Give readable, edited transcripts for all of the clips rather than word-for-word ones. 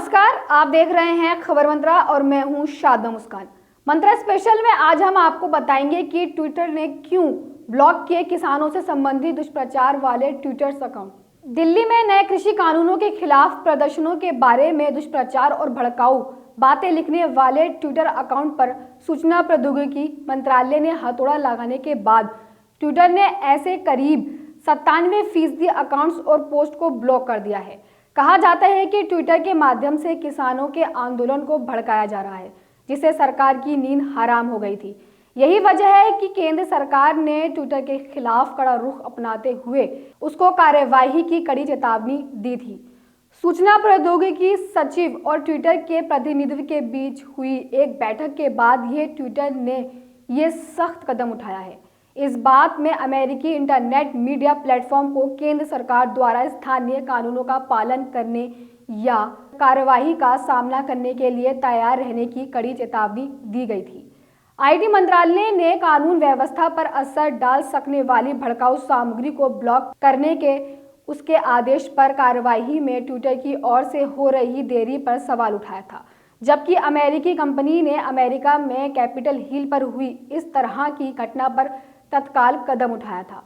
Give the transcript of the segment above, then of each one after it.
नमस्कार, आप देख रहे हैं खबर मंत्रा और मैं हूं शादा मुस्कान। मंत्रा स्पेशल में आज हम आपको बताएंगे कि ट्विटर ने क्यों ब्लॉक किए किसानों से संबंधित दुष्प्रचार वाले ट्विटर अकाउंट। दिल्ली में नए कृषि कानूनों के खिलाफ प्रदर्शनों के बारे में दुष्प्रचार और भड़काऊ बातें लिखने वाले ट्विटर अकाउंट पर सूचना प्रौद्योगिकी मंत्रालय ने हथौड़ा लगाने के बाद ट्विटर ने ऐसे करीब 97% अकाउंट्स और पोस्ट को ब्लॉक कर दिया है। कहा जाता है कि ट्विटर के माध्यम से किसानों के आंदोलन को भड़काया जा रहा है, जिससे सरकार की नींद हराम हो गई थी। यही वजह है कि केंद्र सरकार ने ट्विटर के खिलाफ कड़ा रुख अपनाते हुए उसको कार्यवाही की कड़ी चेतावनी दी थी। सूचना प्रौद्योगिकी सचिव और ट्विटर के प्रतिनिधि के बीच हुई एक बैठक के बाद ट्विटर ने ये सख्त कदम उठाया है। इस बात में अमेरिकी इंटरनेट मीडिया प्लेटफॉर्म को केंद्र सरकार द्वारा स्थानीय कानूनों का पालन करने या कार्यवाही का सामना करने के लिए तैयार रहने की कड़ी चेतावनी दी गई थी। आईटी मंत्रालय ने कानून व्यवस्था पर असर डाल सकने वाली भड़काऊ सामग्री को ब्लॉक करने के उसके आदेश पर कार्यवाही में ट्विटर की ओर से हो रही देरी पर सवाल उठाया था, जबकि अमेरिकी कंपनी ने अमेरिका में कैपिटल हिल पर हुई इस तरह की घटना पर तत्काल कदम उठाया था।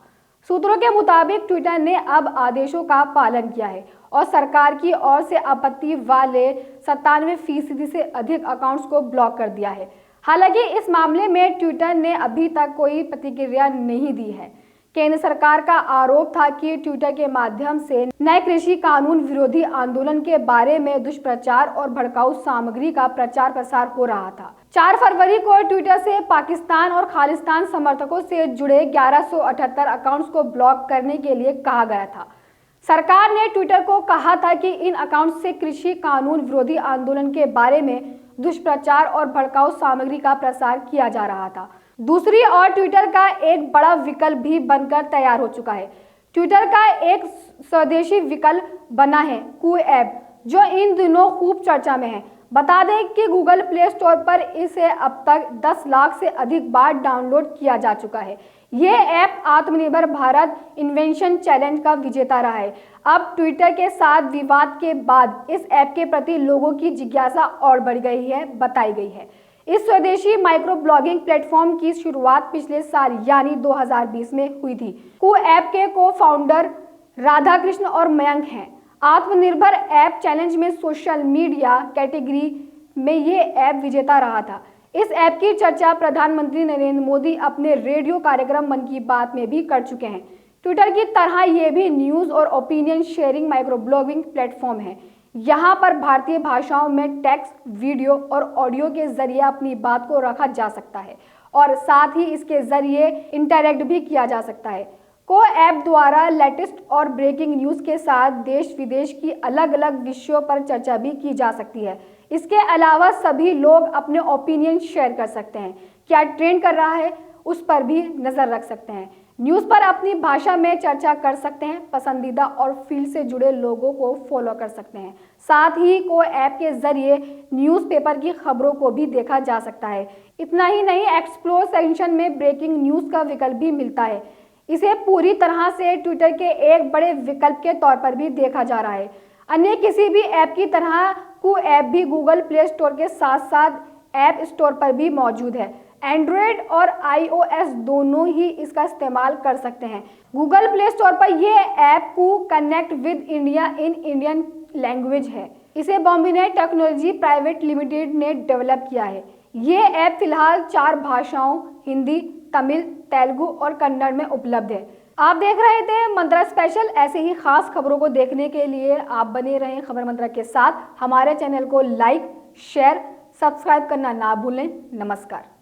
सूत्रों के मुताबिक ट्विटर ने अब आदेशों का पालन किया है और सरकार की ओर से आपत्ति वाले 97% से अधिक अकाउंट्स को ब्लॉक कर दिया है। हालांकि इस मामले में ट्विटर ने अभी तक कोई प्रतिक्रिया नहीं दी है। केंद्र सरकार का आरोप था कि ट्विटर के माध्यम से नए कृषि कानून विरोधी आंदोलन के बारे में दुष्प्रचार और भड़काऊ सामग्री का प्रचार प्रसार हो रहा था। 4 फरवरी को ट्विटर से पाकिस्तान और खालिस्तान समर्थकों से जुड़े 1178 अकाउंट्स को ब्लॉक करने के लिए कहा गया था। सरकार ने ट्विटर को कहा था कि इन अकाउंट से कृषि कानून विरोधी आंदोलन के बारे में दुष्प्रचार और भड़काऊ सामग्री का प्रसार किया जा रहा था। दूसरी ओर ट्विटर का एक बड़ा विकल्प भी बनकर तैयार हो चुका है। ट्विटर का एक स्वदेशी विकल्प बना है कू ऐप, जो इन दिनों खूब चर्चा में है। बता दें कि गूगल प्ले स्टोर पर इसे अब तक 10 लाख से अधिक बार डाउनलोड किया जा चुका है। ये ऐप आत्मनिर्भर भारत इन्वेंशन चैलेंज का विजेता रहा है। अब ट्विटर के साथ विवाद के बाद इस ऐप के प्रति लोगों की जिज्ञासा और बढ़ गई है, बताई गई है। इस स्वदेशी माइक्रो ब्लॉगिंग प्लेटफॉर्म की शुरुआत पिछले साल यानी 2020 में हुई थी। कू ऐप के को फाउंडर राधाकृष्ण और मयंक हैं। आत्मनिर्भर ऐप चैलेंज में सोशल मीडिया कैटेगरी में ये ऐप विजेता रहा था। इस ऐप की चर्चा प्रधानमंत्री नरेंद्र मोदी अपने रेडियो कार्यक्रम मन की बात में भी कर चुके हैं। ट्विटर की तरह ये भी न्यूज़ और opinion sharing micro blogging platform है। यहाँ पर भारतीय भाषाओं में टेक्स्ट, वीडियो और ऑडियो के जरिए अपनी बात को रखा जा सकता है और साथ ही इसके जरिए इंटरैक्ट भी किया जा सकता है। को ऐप द्वारा लेटेस्ट और ब्रेकिंग न्यूज़ के साथ देश विदेश की अलग अलग विषयों पर चर्चा भी की जा सकती है। इसके अलावा सभी लोग अपने ओपिनियन शेयर कर सकते हैं, क्या ट्रेंड कर रहा है उस पर भी नज़र रख सकते हैं, न्यूज़ पर अपनी भाषा में चर्चा कर सकते हैं, पसंदीदा और फील्ड से जुड़े लोगों को फॉलो कर सकते हैं। साथ ही को ऐप के जरिए न्यूज़पेपर की खबरों को भी देखा जा सकता है। इतना ही नहीं, एक्सप्लोर सेक्शन में ब्रेकिंग न्यूज़ का विकल्प भी मिलता है। इसे पूरी तरह से ट्विटर के एक बड़े विकल्प के तौर पर भी देखा जा रहा है। अन्य किसी भी ऐप की तरह कू ऐप भी गूगल प्ले स्टोर के साथ साथ ऐप स्टोर पर भी मौजूद है। एंड्रॉयड और iOS दोनों ही इसका इस्तेमाल कर सकते हैं। गूगल प्ले स्टोर पर यह app Koo connect with India in Indian language है। इसे बॉम्बिनेट टेक्नोलॉजी प्राइवेट लिमिटेड ने डेवलप किया है। ये ऐप फिलहाल 4 भाषाओं हिंदी, तमिल, तेलुगु और कन्नड़ में उपलब्ध है। आप देख रहे थे मंत्रा स्पेशल। ऐसे ही खास खबरों को देखने के लिए आप बने रहें खबर मंत्रा के साथ। हमारे चैनल को लाइक, शेयर, सब्सक्राइब करना ना भूलें। नमस्कार।